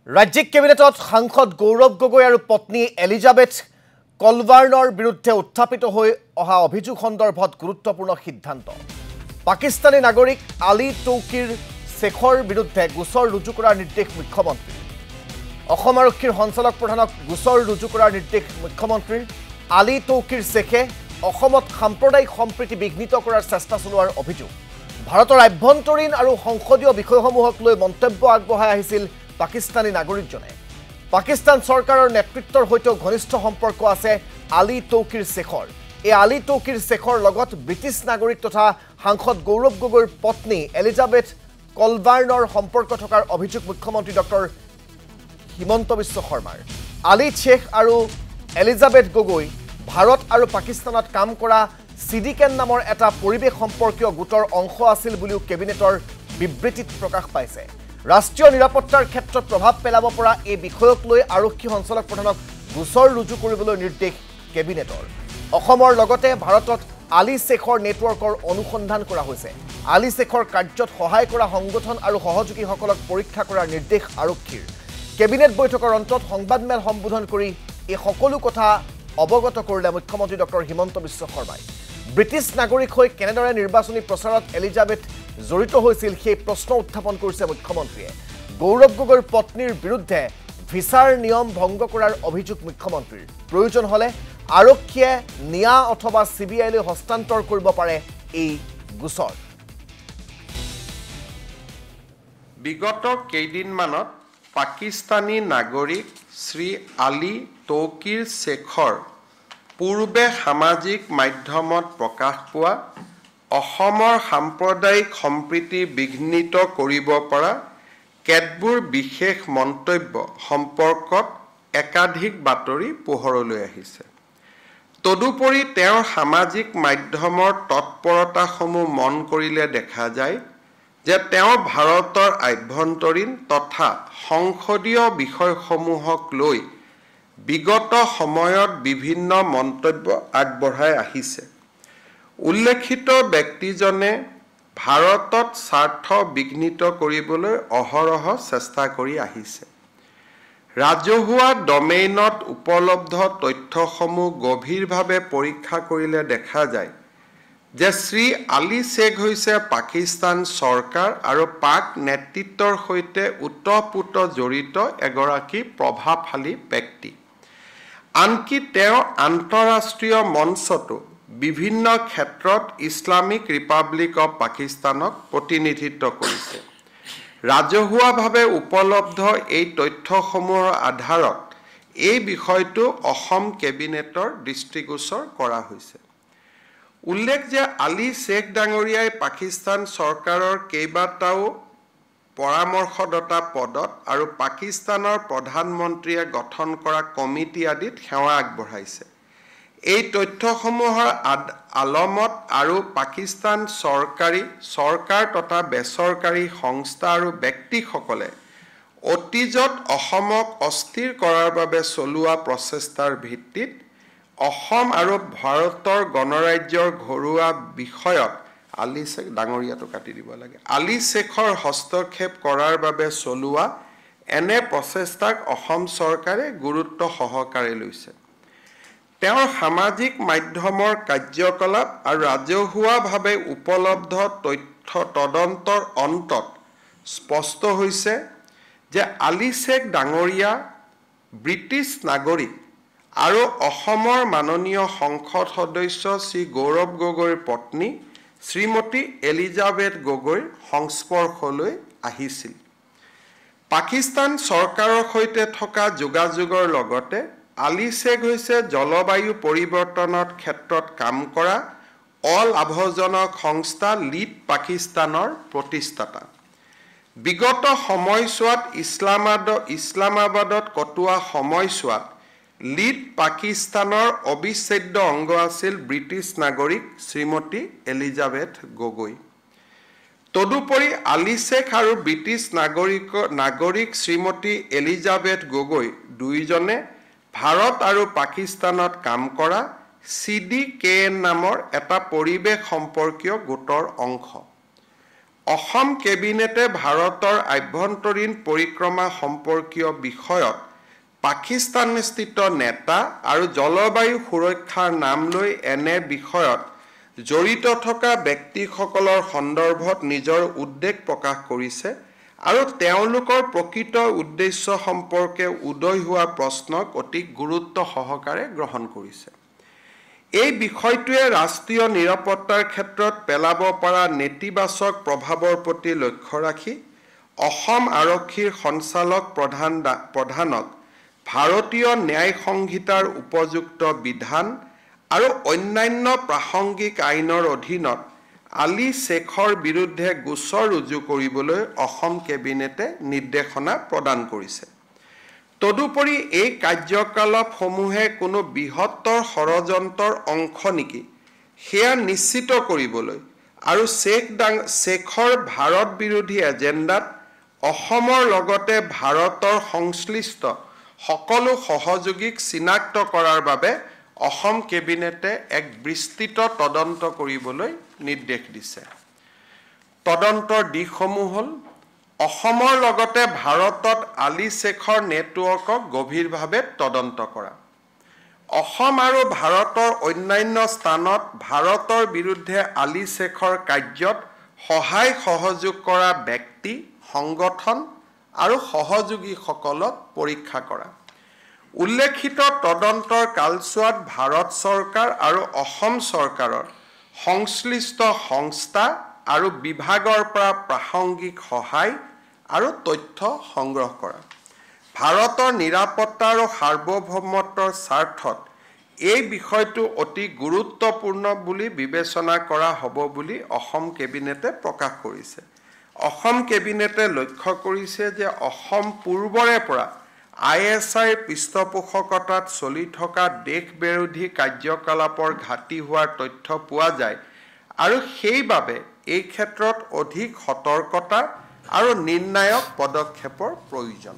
ৰাজ্যিক কেবিনেটত সাংসদ গৌৰৱ গগৈ আৰু পত্নী এলিজাবেথ কলভাৰ্নৰ বিৰুদ্ধে উত্থাপিত হৈ অহা অভিযোগ সন্দৰ্ভত গুৰুত্বপূৰ্ণ সিদ্ধান্ত পাকিস্তানী নাগৰিক আলী তৌকিৰ শেখৰ বিৰুদ্ধে গোচৰ ৰুজু কৰাৰ নিৰ্দেশ মুখ্যমন্ত্ৰী অসম আৰক্ষীৰ সঞ্চালক প্ৰধানক গোচৰ ৰুজু কৰাৰ নিৰ্দেশ মুখ্যমন্ত্ৰীৰ আলী তৌকিৰ শেখে অসমত সাম্প্ৰদায়িক সম্প্ৰীতি বিঘ্নিত কৰাৰ চেষ্টা চলোৱাৰ অভিযোগ ভাৰতৰ আভ্যন্তৰীণ আৰু সংসদীয় বিষয়সমূহক লৈ মন্তব্য আগবঢ়াই আহিছিল পাকিস্তানী নাগৰিকজনে পাকিস্তান চৰকাৰৰ নেতৃত্বৰ সৈতে ঘনিষ্ঠ সম্পৰ্ক আছে আলী তৌকিৰ শেখৰ এই আলী তৌকিৰ শেখৰ লগত ব্ৰিটিছ নাগৰিক তথা সাংসদ গৌৰৱ গগৈৰ পত্নী এলিজাবেথ কলভাৰ্নৰ সম্পৰ্ক থকাৰ অভিযোগ মুখ্যমন্ত্ৰী ডক্টৰ হিমন্ত বিশ্ব শৰ্মাৰ আলী শেখ আৰু এলিজাবেথ গগৈ ভাৰত আৰু পাকিস্তানত কাম কৰা সিডিকেন নামৰ এটা পৰিৱেশ সম্পৰ্কীয় গোটৰ অংশ আছিল বুলিও কেবিনেটৰ বিবৃতিত প্ৰকাশ পাইছে ৰাষ্ট্ৰীয় নিৰাপত্তাৰ ক্ষেত্ৰত প্ৰভাৱ পেলাব পৰা এই বিষয়ক লৈ আৰক্ষী সঞ্চালক প্ৰধানক গোচৰ ৰুজু কৰিবলৈ নিৰ্দেশ কেবিনেটৰ অসমৰ লগতে ভাৰতত আলী শেখৰ নেটৱৰ্কৰ অনুসন্ধান কৰা হৈছে আলী শেখৰ কাৰ্যত সহায় কৰা সংগঠন আৰু সহযোগীসকলক পৰীক্ষা কৰাৰ নিৰ্দেশ আৰক্ষীৰ কেবিনেট বৈঠকৰ অন্তত সংবাদমেল সম্বোধন কৰি এই সকলো কথা অৱগত কৰিলে মুখ্যমন্ত্ৰী ডক্টৰ হিমন্ত বিশ্ব শৰ্মাই ব্ৰিটিছ নাগৰিক হৈ কেনেদৰে নিৰ্বাচনী প্ৰচাৰত এলিজাবেথ জড়িত হৈছিল সেই প্ৰশ্ন উত্থাপন কৰিছে মুখ্যমন্ত্ৰীয়ে গৌৰৱ গগৈৰ পত্নীৰ বিৰুদ্ধে ভিছাৰ নিয়ম ভংগ কৰাৰ অভিযোগ মুখ্যমন্ত্ৰীৰ প্ৰয়োজন হলে আৰক্ষীয়ে নিয়া অথবা সিবিআইলৈ হস্তান্তৰ কৰিব পাৰে এই গোচৰ বিগত কেইদিনমানত পাকিস্তানী নাগৰিক শ্ৰী আলী তৌকিৰ শেখৰ পূৰ্বে সামাজিক মাধ্যমত প্ৰকাশ পোৱা অসমৰ সাম্প্ৰদায়িক সম্প্ৰীতি বিঘ্নিত কৰিব পৰা কেতবোৰ বিশেষ মন্তব্য সম্পৰ্কত একাধিক বাতৰি পোহৰলৈ আহিছে তদুপৰি তেওঁৰ সামাজিক মাধ্যমৰ তৎপৰতাসমূহ মন কৰিলে দেখা যায় যে তেওঁ ভাৰতৰ আভ্যন্তৰীণ তথা সংসদীয় বিষয়সমূহক লৈ বিগত সময়ত বিভিন্ন মন্তব্য আগবঢ়াই আহিছে উল্লেখিত ব্যক্তিজনে ভাৰতত স্বাৰ্থ বিঘ্নিত কৰিবলৈ অহৰহ চেষ্টা কৰি আহিছে ৰাজহুৱা ডমেইনত উপলব্ধ তথ্যসমূহ গভীৰভাৱে পৰীক্ষা কৰিলে দেখা যায় যে শ্ৰী আলী শেখ হৈছে পাকিস্তান চৰকাৰ আৰু পাক নেতৃত্বৰ সৈতে ওতঃপ্ৰোত জড়িত এগৰাকী প্ৰভাৱশালী ব্যক্তি আনকি তেওঁ আন্তঃৰাষ্ট্ৰীয় মঞ্চতো বিভিন্ন ক্ষেত্ৰত ইছলামিক ৰিপাব্লিক অফ পাকিস্তানক প্ৰতিনিধিত্ব কৰিছে ৰাজহুৱাভাৱে উপলব্ধ এই তথ্যসমূহৰ আধাৰত এই বিষয়টো অসম কেবিনেটৰ দৃষ্টিগোচৰ কৰা হৈছে উল্লেখ যে আলী শেখ ডাঙৰীয়াই পাকিস্তান চৰকাৰৰ কেইবাটাও পৰামৰ্শদাতা পদত আৰু পাকিস্তানৰ প্ৰধানমন্ত্ৰীয়ে গঠন কৰা কমিটি আদিত সেৱা আগবঢ়াইছে এই তথ্যসমূহৰ আলমত আৰু পাকিস্তান চৰকাৰ তথা বেচৰকাৰী সংস্থা আৰু ব্যক্তিসকলে অতীজত অসমক অস্থিৰ কৰাৰ বাবে চলোৱা প্ৰচেষ্টাৰ ভিত্তিত অসম আৰু ভাৰতৰ গণৰাজ্যৰ ঘৰুৱা বিষয়ত আলী শেখ ডাঙৰীয়াটো কাটি দিব লাগে আলী শেখৰ হস্তক্ষেপ কৰাৰ বাবে চলোৱা এনে প্ৰচেষ্টাক অসম চৰকাৰে গুৰুত্ব সহকাৰে লৈছে তেওঁৰ সামাজিক মাধ্যমৰ কাৰ্যকলাপ আৰু ৰাজহুৱাভাৱে উপলব্ধ তথ্য তদন্তৰ অন্তত স্পষ্ট হৈছে যে আলী শেখ ডাঙৰীয়া ব্ৰিটিছ নাগৰিক আৰু অসমৰ মাননীয় সংসদ সদস্য শ্ৰী গৌৰৱ গগৈৰ পত্নী শ্ৰীমতী এলিজাবেথ গগৈৰ সংস্পৰ্শলৈ আহিছিল পাকিস্তান চৰকাৰৰ সৈতে থকা যোগাযোগৰ লগতে আলী শেখ হৈছে জলবায়ু পৰিৱৰ্তনৰ ক্ষেত্ৰত কাম কৰা অলাভজনক সংস্থা লিড পাকিস্তানৰ প্ৰতিষ্ঠাতা বিগত সময়ছোৱাত ইছলামাবাদত কটোৱা সময়ছোৱাত লিড পাকিস্তানৰ অবিচ্ছেদ্য অংগ আছিল ব্ৰিটিছ নাগৰিক শ্ৰীমতী এলিজাবেথ গগৈ তদুপৰি আলী শেখ আৰু ব্ৰিটিছ নাগৰিক শ্ৰীমতী এলিজাবেথ গগৈ দুইজনে ভাৰত আৰু পাকিস্তানত কাম কৰা CDKN নামৰ এটা পৰিৱেশ সম্পৰ্কীয় গোটৰ অংশ অসম কেবিনেটে ভাৰতৰ আভ্যন্তৰীণ পৰিক্ৰমা সম্পৰ্কীয় বিষয়ত পাকিস্তানস্থিত নেতা আৰু জলবায়ু সুৰক্ষাৰ নাম লৈ এনে বিষয়ত জড়িত থকা ব্যক্তিসকলৰ সন্দৰ্ভত নিজৰ উদ্বেগ প্ৰকাশ কৰিছে আৰু তেওঁলোকৰ প্ৰকৃত উদ্দেশ্য সম্পৰ্কে উদয় হোৱা প্ৰশ্নক অতি গুৰুত্ব সহকাৰে গ্ৰহণ কৰিছে। এই বিষয়টোৱে ৰাষ্ট্ৰীয় নিৰাপত্তাৰ ক্ষেত্ৰত পেলাব পৰা নেতিবাচক প্ৰভাৱৰ প্ৰতি লক্ষ্য ৰাখি অসম আৰক্ষীৰ সঞ্চালক প্ৰধানক ভাৰতীয় ন্যায় সংহিতাৰ উপযুক্ত বিধান আৰু অন্যান্য প্ৰাসংগিক আইনৰ অধীনত আলী শ্বেখৰ বিৰুদ্ধে গোচৰ ৰুজু কৰিবলৈ অসম কেবিনেটে নিৰ্দেশনা প্ৰদান কৰিছে। তদুপৰি এই কাৰ্যকলাপসমূহে কোনো বৃহত্তৰ ষড়যন্ত্ৰৰ অংশ নেকি সেয়া নিশ্চিত কৰিবলৈ আৰু শ্বেখৰ ভাৰত বিৰোধী এজেণ্ডাত অসমৰ লগতে ভাৰতৰ সংশ্লিষ্ট সকলো সহযোগীক চিনাক্ত কৰাৰ বাবে অসম কেবিনেটে এক বিস্তৃত তদন্ত কৰিবলৈ নিৰ্দেশ দিছে। তদন্তৰ দিশসমূহ হ'ল অসমৰ লগতে ভাৰতত আলী শ্বেখৰ নেটৱৰ্কক গভীৰভাৱে তদন্ত কৰা, অসম আৰু ভাৰতৰ অন্যান্য স্থানত ভাৰতৰ বিৰুদ্ধে আলী শ্বেখৰ কাৰ্যত সহায় সহযোগ কৰা ব্যক্তি, সংগঠন আৰু সহযোগীসকলক পৰীক্ষা কৰা। উল্লেখিত তদন্তৰ কালছোৱাত ভাৰত চৰকাৰ আৰু অসম চৰকাৰৰ সংশ্লিষ্ট সংস্থা আৰু বিভাগৰ পৰা প্ৰাসংগিক সহায় আৰু তথ্য সংগ্ৰহ কৰা। ভাৰতৰ নিৰাপত্তা আৰু সাৰ্বভৌমত্বৰ স্বাৰ্থত এই বিষয়টো অতি গুৰুত্বপূৰ্ণ বুলি বিবেচনা কৰা হ'ব বুলি অসম কেবিনেটে প্ৰকাশ কৰিছে। অসম কেবিনেটে লক্ষ্য কৰিছে যে অসম পূৰ্বৰে পৰা ISIৰ পৃষ্ঠপোষকতাত চলি থকা দেশ বিৰোধী কাৰ্যকলাপৰ ঘাটি হোৱাৰ তথ্য পোৱা যায় আৰু সেইবাবে এই ক্ষেত্ৰত অধিক সতৰ্কতা আৰু নিৰ্ণায়ক পদক্ষেপৰ প্ৰয়োজন।